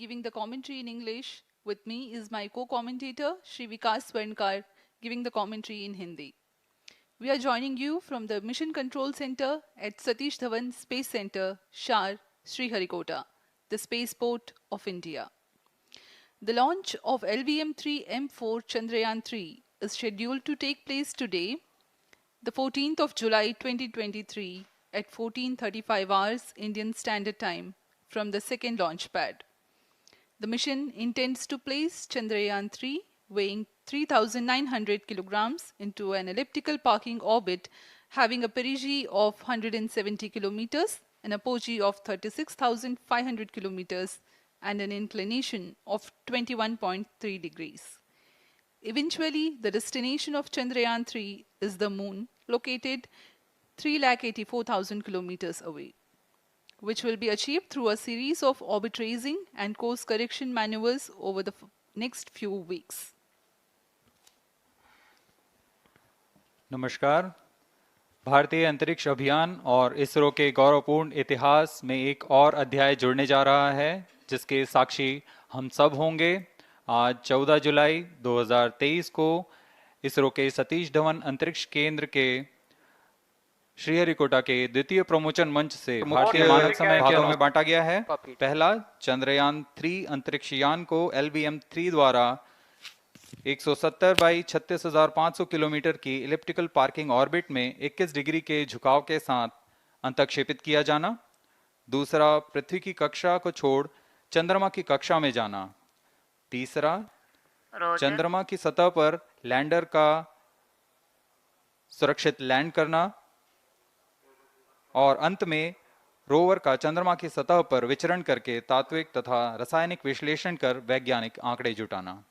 giving the commentary in English. With me is my co-commentator, Shri Vikas Swarnkar, giving the commentary in Hindi. We are joining you from the Mission Control Center at Satish Dhawan Space Center, Shar, Sriharikota, the spaceport of India. The launch of LVM-3M4 Chandrayaan-3 is scheduled to take place today, the 14th of July 2023 at 14:35 hours Indian Standard Time from the second launch pad. The mission intends to place Chandrayaan-3 weighing 3,900 kilograms into an elliptical parking orbit having a perigee of 170 kilometers, an apogee of 36,500 kilometers and an inclination of 21.3 degrees. Eventually, the destination of Chandrayaan-3 is the moon, located 384,000 kilometers away, which will be achieved through a series of orbit raising and course correction maneuvers over the next few weeks. नमस्कार। भारतीय अंतरिक्ष अभियान और इसरो के गौरवपूर्ण इतिहास में एक और अध्याय जुड़ने जा रहा है, जिसके साक्षी हम सब होंगे। आज 14 जुलाई 2023 को इसरो के सतीश धवन अंतरिक्ष केंद्र के श्रीहरिकोटा के द्वितीय प्रमोचन मंच से भारतीय मानक समय भागों में बांटा गया है। पहला चंद्रयान 3 अंतरिक्ष यान को LVM-3 द्वारा 170 बाई 36,500 किलोमीटर की इलिप्टिकल पार्किंग ऑर्बिट में 21 डिग्री के झुकाव के साथ अंतक्षेपित किया जाना। दूसरा, पृथ्वी की कक्षा को छोड़ चंद्रमा की कक्षा में जाना। तीसरा, चंद्रमा की सतह पर लैंडर का सुरक्षित लैंड करना। और अंत में रोवर का चंद्रमा की सतह पर विचरण करके तात्विक तथा रासायनिक विश्लेषण कर वैज्ञानिक आंकड़े जुटाना।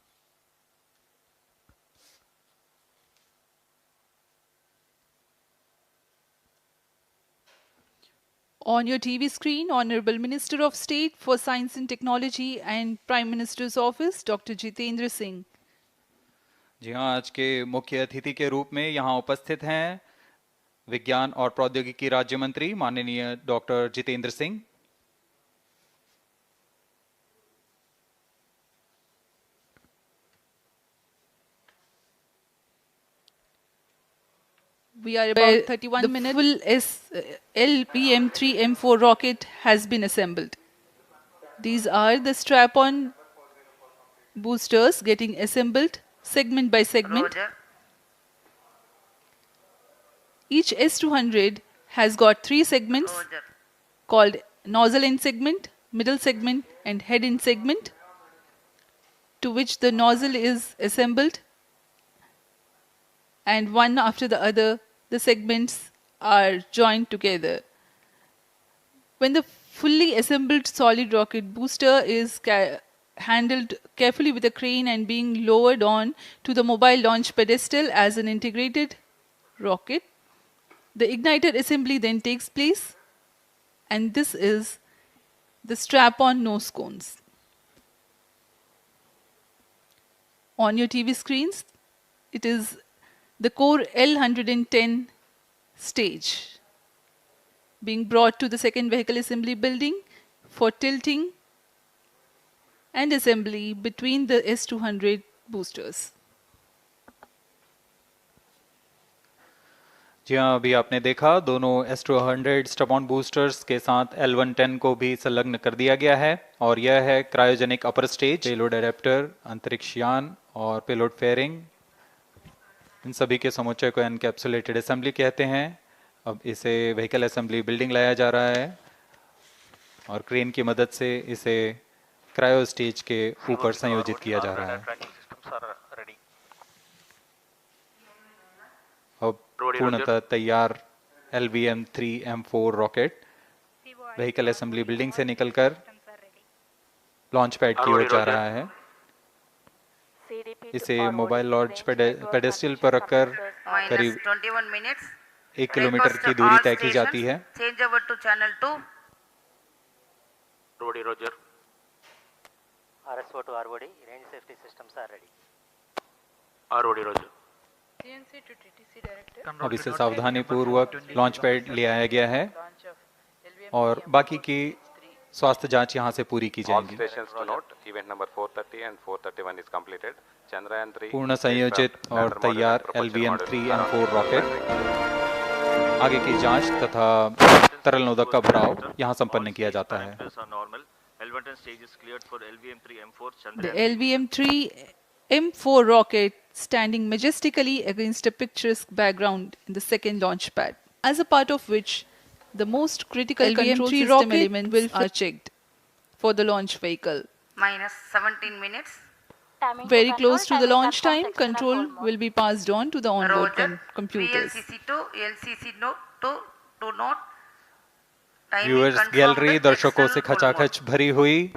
On your TV screen, Honorable Minister of State for Science and Technology and Prime Minister's Office, Dr. Jitendra Singh. जी हाँ, आज के मुख्य अतिथि के रूप में यहाँ उपस्थित हैं विज्ञान और प्रौद्योगिकी राज्य मंत्री माननीय doctor Jitendra Singh. We are about 31 minutes. The full LVM-3M4 rocket has been assembled. These are the strap-on boosters getting assembled segment by segment. Roger. Each S200 has got 3 segments Roger. called nozzle end segment, middle segment and head end segment, to which the nozzle is assembled, and one after the other the segments are joined together. When the fully assembled solid rocket booster is handled carefully with a crane and being lowered on to the mobile launch pedestal as an integrated rocket, the igniter assembly then takes place, and this is the strap-on nose cones. On your TV screens, it is the core L110 stage being brought to the second vehicle assembly building for tilting and assembly between the S200 boosters. जी हाँ, अभी आपने देखा दोनों S200 strap-on boosters के साथ L110 को भी संलग्न कर दिया गया है, और यह है cryogenic upper stage, payload adapter, अंतरिक्ष यान और पेलोड फेयरिंग। इन सभी के समुच्चय को एनकैप्सुलेटेड असेंबली कहते हैं। अब इसे व्हीकल असेंबली बिल्डिंग लाया जा रहा है और क्रेन की मदद से इसे क्रायो स्टेज के ऊपर संयोजित किया जा रहा है। अब पूर्णतः तैयार LVM-3M4 rocket vehicle assembly building से निकलकर लॉन्च पैड की ओर जा रहा है। इसे मोबाइल लॉन्च पेडेस्टल पर रखकर करीब 1 किलोमीटर की दूरी तय की जाती है। Change over to channel 2. Roger. RSO to ROD, range safety systems are ready. ROD, Roger. CNC to TTC director. अब इसे सावधानी पूर्वक लॉन्च पैड ले आया गया है और बाकी की स्वास्थ्य जांच यहां से पूरी की All जाएंगी। stations to note, event number 430 and 431 is completed. Chandrayaan 3 पूर्ण संयोजित और तैयार LVM-3 M4 रॉकेट आगे की जांच तथा तरल नोदक का भराव यहां संपन्न किया जाता है। The LVM-3 M4 rocket standing majestically against a picturesque background in the second launch pad, as a part of which the most critical control system elements are checked for the launch vehicle. Minus 17 minutes. Very close to the launch time, control will be passed on to the onboard Roger. computers. VLCC to LCC note to note. Timing viewers confirmed gallery दर्शकों से external goal खचाखच भरी हुई।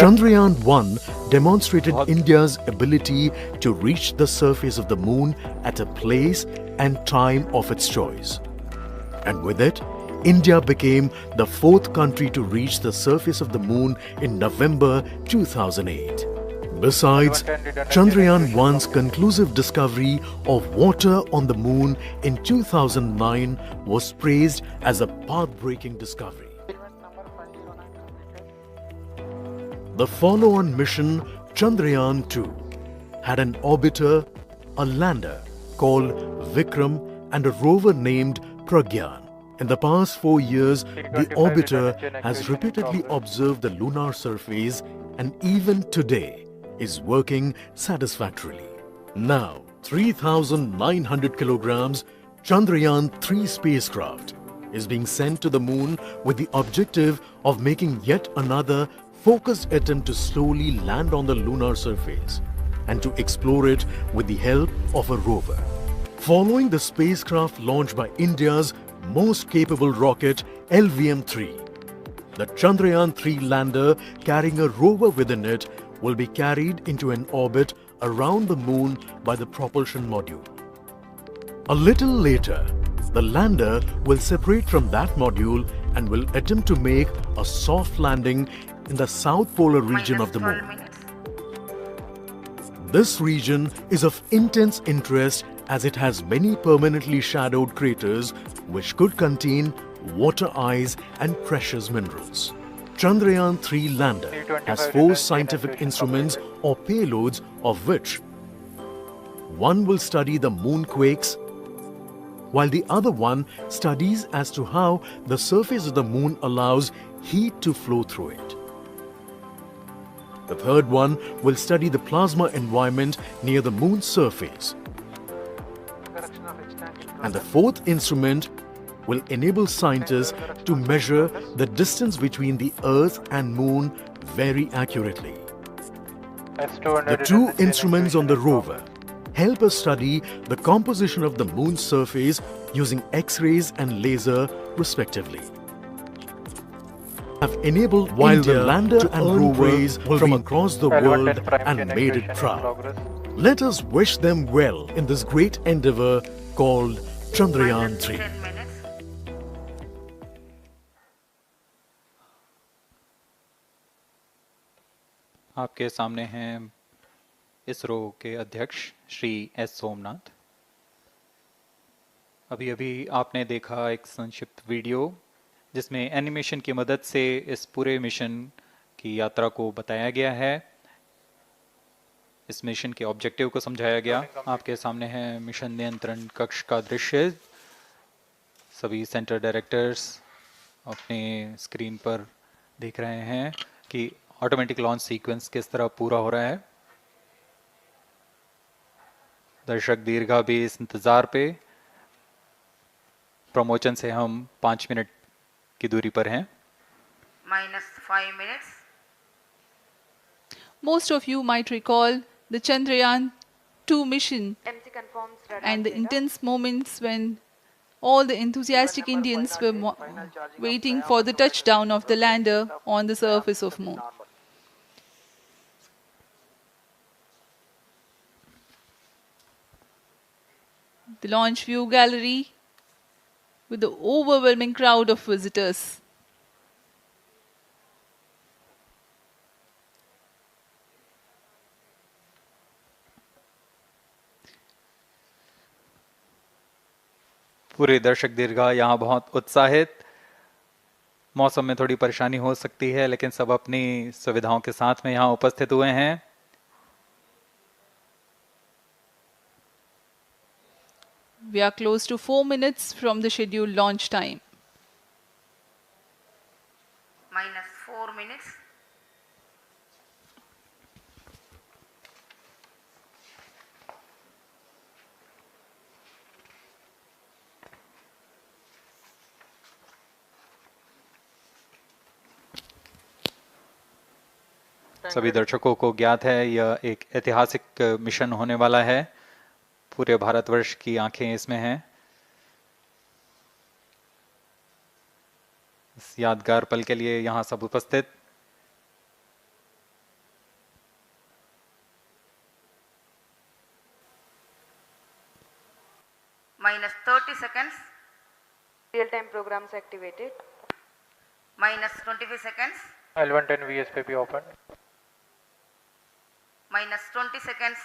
Chandrayaan 1 demonstrated India's ability to reach the surface of the moon at a place and time of its choice. And with it, India became the fourth country to reach the surface of the moon in November 2008. Besides, Chandrayaan 1's conclusive discovery of water on the moon in 2009 was praised as a path-breaking discovery. The follow-on mission, Chandrayaan 2, had an orbiter, a lander called Vikram, and a rover named Pragyan. In the past 4 years, the orbiter has repeatedly observed the lunar surface and even today is working satisfactorily. Now, 3,900 kilograms Chandrayaan 3 spacecraft is being sent to the moon with the objective of making yet another focused attempt to slowly land on the lunar surface and to explore it with the help of a rover. Following the spacecraft launched by India's most capable rocket LVM-3, the Chandrayaan 3 lander carrying a rover within it will be carried into an orbit around the moon by the propulsion module. A little later, the lander will separate from that module and will attempt to make a soft landing in the south polar region of the Minus 12 moon. minutes. This region is of intense interest as it has many permanently shadowed craters which could contain water ice and precious minerals. Chandrayaan 3 lander has 4 scientific instruments or payloads, of which one will study the moonquakes, while the other one studies as to how the surface of the moon allows heat to flow through it. The third one will study the plasma environment near the moon's surface. And the fourth instrument will enable scientists to measure the distance between the Earth and Moon very accurately. The 2 instruments on the rover help us study the composition of the Moon's surface using X-rays and laser respectively. Have enabled while the lander and rover from across the world and made it proud. Let us wish them well in this great endeavor called Chandrayaan 3. 10 minutes. आपके सामने हैं इसरो के अध्यक्ष Shri S Somnath. अभी अभी आपने देखा एक संक्षिप्त वीडियो जिसमें एनिमेशन की मदद से इस पूरे मिशन की यात्रा को बताया गया है, इस मिशन के ऑब्जेक्टिव को समझाया गया। आपके सामने है मिशन नियंत्रण कक्ष का दृश्य। सभी सेंटर डायरेक्टर्स अपने स्क्रीन पर देख रहे हैं कि ऑटोमेटिक लॉन्च सीक्वेंस किस तरह पूरा हो रहा है। दर्शक दीर्घा भी इस इंतजार पे। प्रमोशन से हम 5 मिनट की दूरी पर हैं। Minus 5 minutes. Most of you might recall the Chandrayaan 2 mission and the intense moments when all the enthusiastic Indians were waiting for the touchdown of the lander on the surface of Moon. The launch view gallery with the overwhelming crowd of visitors. पूरे दर्शक दीर्घा यहाँ बहुत उत्साहित मौसम में थोड़ी परेशानी हो सकती है, लेकिन सब अपनी सुविधाओं के साथ में यहाँ उपस्थित हुए हैं। We are close to 4 minutes from the scheduled launch time. minus 4 minutes. सभी दर्शकों को ज्ञात है यह एक ऐतिहासिक मिशन होने वाला है। पूरे भारतवर्ष की आंखें इसमें हैं। इस यादगार पल के लिए यहाँ सब उपस्थित। Minus 30 seconds. Real-time programs activated. Minus 25 seconds. L110 VSPP open. Minus 20 seconds.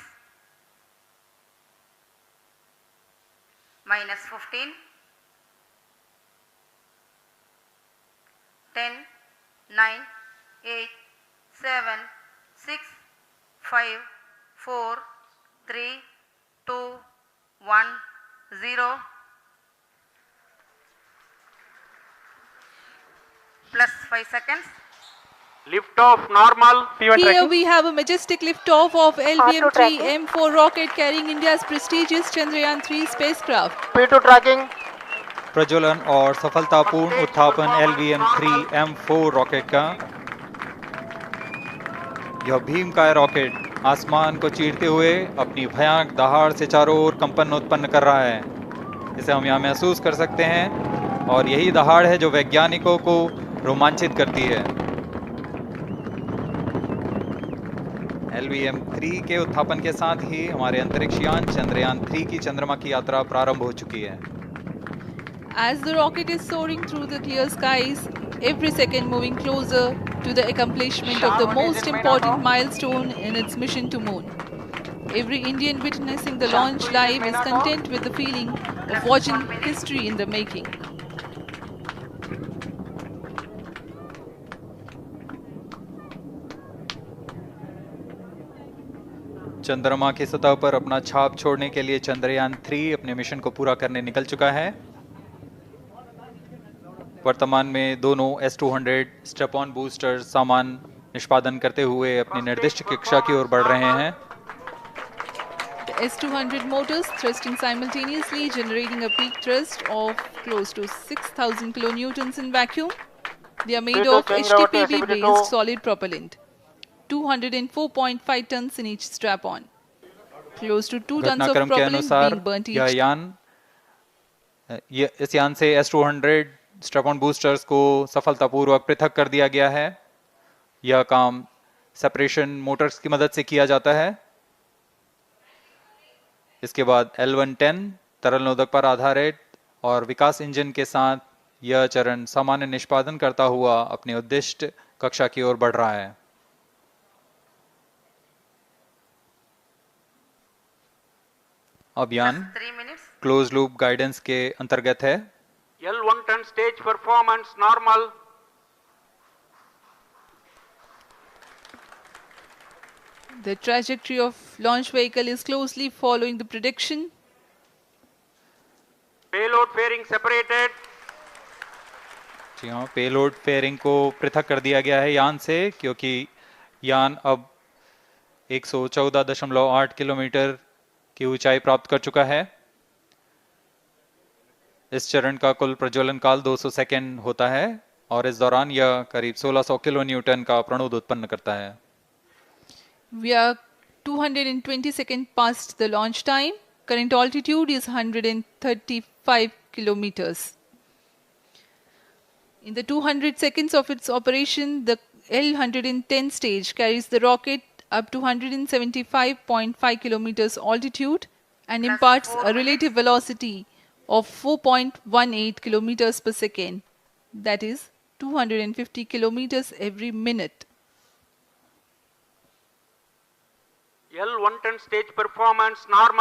Minus 15. 10, 9, 8, 7, 6, 5, 4, 3, 2, 1, 0. Plus 5 seconds. Lift off normal. P1 Here tracking. we have a majestic liftoff of LVM-3 M4 rocket carrying India's prestigious Chandrayaan-3 spacecraft. P2 tracking. प्रज्वलन और सफलतापूर्ण उत्थापन LVM-3 M4 rocket का। यह भीमकाय rocket आसमान को चीरते हुए अपनी भयानक दहाड़ से चारों ओर कंपन उत्पन्न कर रहा है। इसे हम यहाँ महसूस कर सकते हैं और यही दहाड़ है जो वैज्ञानिकों को रोमांचित करती है। LVM-3 के उत्थापन के साथ ही हमारे अंतरिक्ष यान चंद्रयान-3 की चंद्रमा की यात्रा प्रारंभ हो चुकी है। As the rocket is soaring through the clear skies, every second moving closer to the accomplishment of the most important milestone in its mission to moon. Every Indian witnessing the launch live is content with the feeling of watching history in the making. चंद्रमा की सतह पर अपना छाप छोड़ने के लिए चंद्रयान-3 अपने मिशन को पूरा करने निकल चुका है। वर्तमान में दोनों S-200 स्टेप-ऑन बूस्टर सामान निष्पादन करते हुए अपनी निर्दिष्ट कक्षा की ओर बढ़ रहे हैं। The S-200 motors thrusting simultaneously, generating a peak thrust of close to 6,000 kilonewtons in vacuum. They are made of HTPB-based solid propellant, 204.5 tons in each strap-on. Close to 2 tons of घटनाक्रम के propellant अनुसार being burnt यह each. इस यान से S-200 step-on boosters को सफलतापूर्वक पृथक कर दिया गया है। यह काम सेपरेशन मोटर्स की मदद से किया जाता है। इसके बाद L110 तरल नोदक पर आधारित और विकास इंजन के साथ यह चरण सामान्य निष्पादन करता हुआ अपनी उद्दिष्ट कक्षा की ओर बढ़ रहा है। अब यान 3 minutes. क्लोज लूप गाइडेंस के अंतर्गत है। L110 stage performance normal. The trajectory of launch vehicle is closely following the prediction. Payload fairing separated. जी हाँ, पेलोड फेयरिंग को पृथक कर दिया गया है यान से, क्योंकि यान अब 114.8 किलोमीटर की ऊंचाई प्राप्त कर चुका है। इस चरण का कुल प्रज्वलन काल 200 सेकेंड होता है और इस दौरान यह करीब 1600 किलो न्यूटन का प्रणोद उत्पन्न करता है। We are 220 seconds past the launch time. Current altitude is 135 kilometers. In the 200 seconds of its operation, the L110 stage carries the rocket up to 175.5 kilometers altitude and imparts a relative velocity of 4.18 kilometers per second, that is 250 kilometers every minute. L110 stage performance normal.